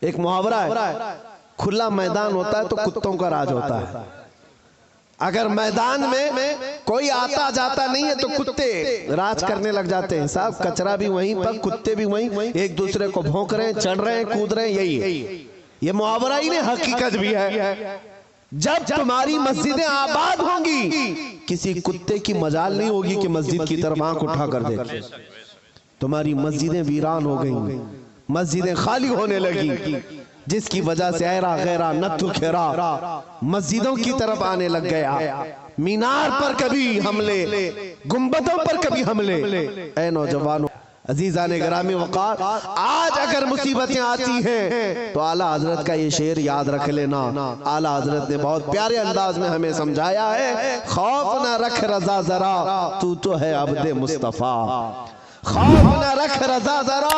ایک محاورہ ہے، کھلا میدان ہوتا ہے تو کتوں کا راج ہوتا ہے۔ اگر میدان میں کوئی آتا جاتا نہیں ہے تو کتے راج کرنے لگ جاتے ہیں، صاحب کچرا بھی وہیں پر، کتے بھی وہیں، ایک دوسرے کو بھونک رہے ہیں، چڑھ رہے ہیں، کود رہے ہیں، یہی ہے۔ یہ محاورہ ہی نہیں، حقیقت بھی ہے۔ جب تمہاری مسجدیں آباد ہوں گی، کسی کتے کی مجال نہیں ہوگی کہ مسجد کی طرف آنکھ اٹھا کر دیکھے۔ تمہاری مسجدیں ویران ہو گئیں، مسجدیں خالی ہونے لگی، جس کی وجہ سے ایرا غیرہ نتھو کھیرا مسجدوں کی طرف آنے لگ گیا۔ مینار پر کبھی حملے، گنبدوں پر کبھی حملے۔ اے نوجوانوں، عزیزان گرامی وقار، آج اگر مصیبتیں آتی ہیں تو اعلیٰ حضرت کا یہ شعر یاد رکھ لینا۔ اعلیٰ حضرت نے بہت پیارے انداز میں ہمیں سمجھایا ہے، خوف نہ رکھ رضا ذرا، تو ہے عبد مصطفیٰ۔ خوف نہ رکھ رضا ذرا،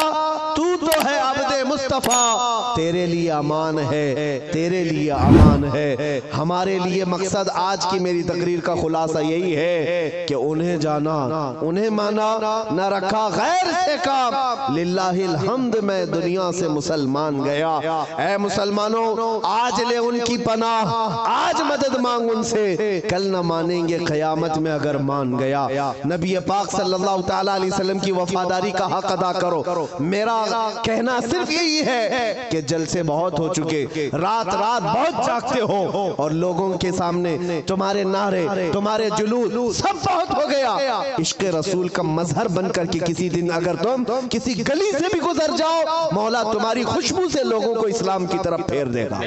تو ہے عبد مصطفیٰ۔ تیرے لیے امان ہے، تیرے لیے امان ہے۔ ہمارے لیے مقصد آج کی میری تقریر کا خلاصہ یہی ہے کہ انہیں جانا، انہیں مانا، نہ رکھا غیر سے کام۔ للہ الحمد میں دنیا سے مسلمان گیا۔ اے مسلمانوں، آج لے ان کی پناہ، آج مدد مانگ ان سے، کل نہ مانیں گے قیامت میں اگر مان گیا۔ نبی پاک صلی اللہ تعالیٰ علیہ وسلم کی وفاداری کا حق ادا کرو۔ میرا کہنا صرف یہی ہے کہ جلسے بہت ہو چکے، رات رات بہت جاگتے ہو، اور لوگوں کے سامنے تمہارے نعرے، تمہارے جلوس سب بہت ہو گیا۔ عشق رسول کا مظہر بن کر کے کسی دن اگر تم کسی گلی سے بھی گزر جاؤ، مولا تمہاری خوشبو سے لوگوں کو اسلام کی طرف پھیر دے گا۔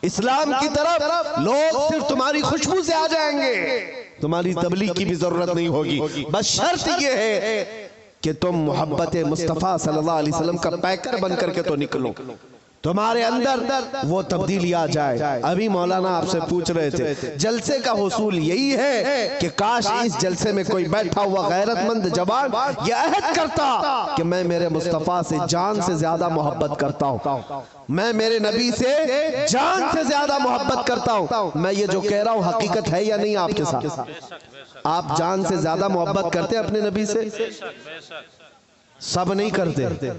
اسلام کی طرف لوگ صرف تمہاری خوشبو سے آ جائیں گے، تمہاری تبلیغ کی بھی ضرورت نہیں ہوگی۔ بس شرط یہ ہے کہ تم محبت مصطفیٰ صلی اللہ علیہ وسلم کا پیکر بن کر کے تو نکلو، تمہارے اندر وہ تبدیلی آ جائے۔ ابھی مولانا آپ سے پوچھ رہے تھے، جلسے کا حصول یہی ہے کہ کاش اس جلسے میں کوئی بیٹھا ہوا غیرت مند جوان یہ عہد کرتا کہ میں میرے مصطفیٰ سے جان سے زیادہ محبت کرتا ہوں، میں میرے نبی سے جان سے زیادہ محبت کرتا ہوں۔ میں یہ جو کہہ رہا ہوں حقیقت ہے یا نہیں آپ کے ساتھ؟ آپ جان سے زیادہ محبت کرتے اپنے نبی سے؟ سب نہیں کرتے،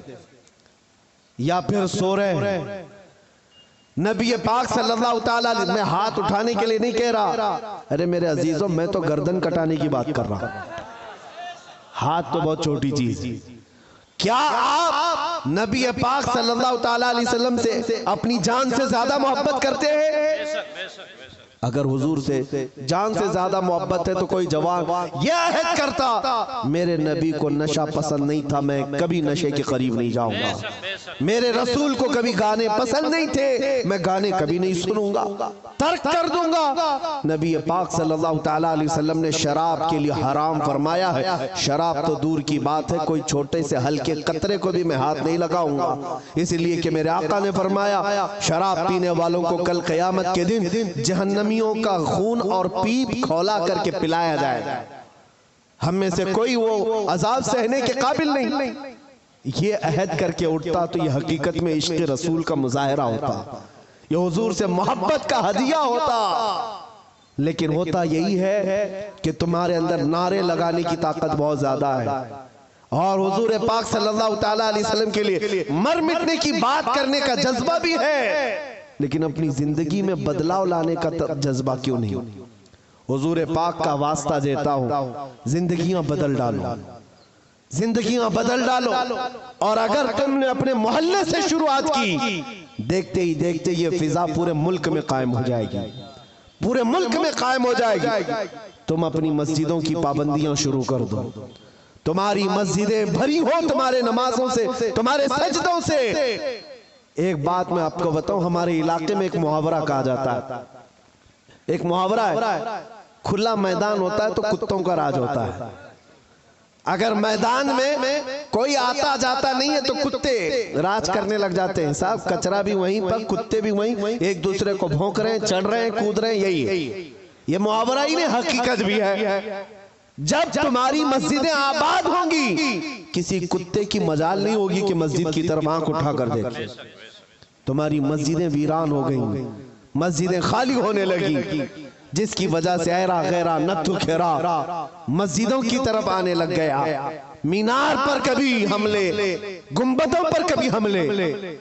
یا پھر سو رہے؟ نبی پاک صلی اللہ تعالیٰ علیہ، میں ہاتھ اٹھانے کے لیے نہیں کہہ رہا، ارے میرے عزیزوں میں تو گردن کٹانے کی بات کر رہا ہوں۔ ہاتھ تو بہت چھوٹی چیز۔ کیا آپ نبی پاک صلی اللہ تعالیٰ علیہ وسلم سے اپنی جان سے زیادہ محبت کرتے ہیں؟ اگر حضور سے جان سے زیادہ محبت ہے تو کوئی جوان یہ عہد کرتا، میرے نبی کو نشہ پسند نہیں تھا، میں کبھی نشے کے قریب نہیں جاؤں گا، میرے رسول کو کبھی گانے پسند نہیں تھے، میں گانے کبھی نہیں سنوں گا، ترک کر دوں گا۔ نبی پاک صلی اللہ تعالیٰ علیہ وسلم نے شراب کے لیے حرام فرمایا ہے، شراب تو دور کی بات ہے، کوئی چھوٹے سے ہلکے قطرے کو بھی میں ہاتھ نہیں لگاؤں گا، اس لیے کہ میرے آقا نے فرمایا شراب پینے والوں کو کل قیامت کے دن جہنمی کا خون اور پیپ کھولا کر کے پلایا جائے گا، ہم میں سے کوئی وہ عذاب سہنے کے قابل نہیں۔ یہ عہد کر کے اٹھتا تو یہ حقیقت میں عشق رسول کا مظاہرہ ہوتا، یہ حضور سے محبت کا ہدیہ ہوتا۔ لیکن ہوتا یہی ہے کہ تمہارے اندر نعرے لگانے کی طاقت بہت زیادہ ہے، اور حضور پاک صلی اللہ تعالیٰ علیہ وسلم کے لیے مر مٹنے کی بات کرنے کا جذبہ بھی ہے، لیکن اپنی زندگی میں بدلاؤ لانے کا جذبہ کیوں نہیں؟ حضور پاک کا واسطہ دیتا ہوں، زندگیاں بدل ڈالو، زندگیاں بدل ڈالو، اور اگر تم نے اپنے محلے سے شروعات کی، دیکھتے ہی دیکھتے یہ فضا پورے ملک میں قائم ہو جائے گی، پورے ملک میں قائم ہو جائے گی۔ تم اپنی مسجدوں کی پابندیاں شروع کر دو، تمہاری مسجدیں بھری ہو تمہارے نمازوں سے، تمہارے سجدوں سے۔ ایک بات میں آپ کو بتاؤں، ہمارے علاقے میں ایک محاورہ کہا جاتا ہے، ایک محاورہ ہے، کھلا میدان ہوتا ہے تو کتوں کا راج ہوتا ہے۔ اگر میدان میں کوئی آتا جاتا نہیں ہے تو کتے راج کرنے لگ جاتے ہیں، صاحب کچرا بھی وہیں پر، کتے بھی وہیں، ایک دوسرے کو بھونک رہے ہیں، چڑھ رہے ہیں، کود رہے ہیں، یہی ہے۔ یہ محاورہ ہی نہیں، حقیقت بھی ہے۔ جب تمہاری مسجدیں آباد ہوں گی، کسی کتے کی مجال نہیں ہوگی کہ مسجد کی طرف آنکھ اٹھا کر دیکھے۔ تمہاری مسجدیں ویران ہو گئیں، مسجدیں خالی ہونے لگی، جس کی وجہ سے ایرا غیرہ نتھو کھیرا مسجدوں کی طرف آنے لگ گیا۔ مینار پر کبھی حملے، گنبدوں پر کبھی حملے۔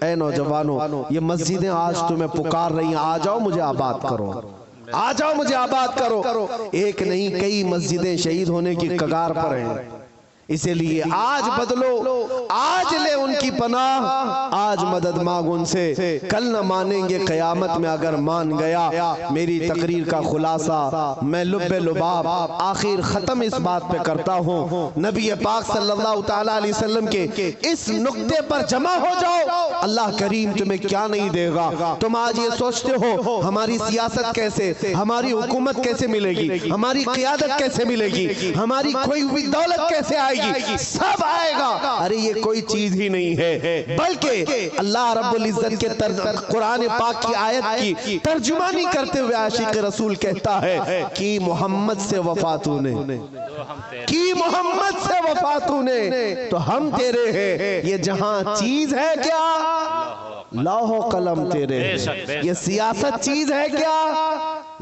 اے نوجوانوں، یہ مسجدیں آج تمہیں پکار رہی ہیں، آ جاؤ مجھے آباد کرو، آ جاؤ مجھے آباد کرو۔ ایک نہیں کئی مسجدیں شہید ہونے کی کگار پر ہیں، اسی لیے آج بدلو، آج لے ان کی پناہ، آج مدد مانگ ان سے، کل نہ مانیں گے قیامت میں اگر مان گیا۔ میری تقریر کا خلاصہ میں لب لباب آخر ختم اس بات پہ کرتا ہوں، نبی پاک صلی اللہ تعالیٰ علیہ وسلم کے اس نقطے پر جمع ہو جاؤ، اللہ کریم تمہیں کیا نہیں دے گا۔ تم آج یہ سوچتے ہو ہماری سیاست کیسے، ہماری حکومت کیسے ملے گی، ہماری قیادت کیسے ملے گی، ہماری کوئی بھی دولت کیسے آئے گی، سب آئے گا۔ ارے یہ کوئی چیز ہی نہیں ہے، بلکہ اللہ رب العزت کے قرآن پاک کی آیت کی ترجمانی کرتے ہوئے عاشق رسول کہتا ہے کہ محمد سے وفاتوں نے، کی محمد سے وفاتوں نے تو ہم تیرے ہیں۔ یہ جہاں چیز ہے کیا، لوح و قلم تیرے ہیں۔ یہ سیاست چیز ہے کیا،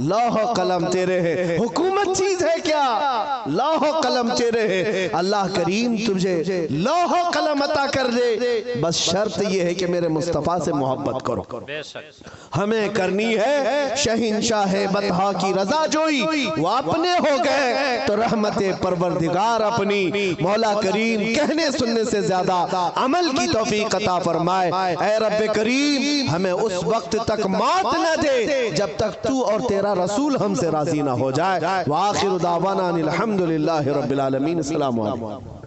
لوح و قلم تیرے ہیں۔ حکومت چیز ہے کیا، لوح و قلم تیرے ہیں۔ اللہ کریم تجھے لوح و قلم عطا کر دے، بس شرط یہ ہے کہ میرے مصطفیٰ سے محبت کرو۔ ہمیں کرنی ہے شہنشاہ بطحا کی رضا جوئی، وہ اپنے ہو گئے تو رحمت پروردگار اپنی۔ مولا کریم کہنے سننے سے زیادہ عمل کی توفیق عطا فرمائے۔ اے رب کریم ہمیں اس وقت تک موت نہ دے جب تک تو اور تیرا رسول ہم سے راضی نہ ہو جائے۔ وآخر دعوانا الحمدللہ رب العالمین۔ السلام علیکم۔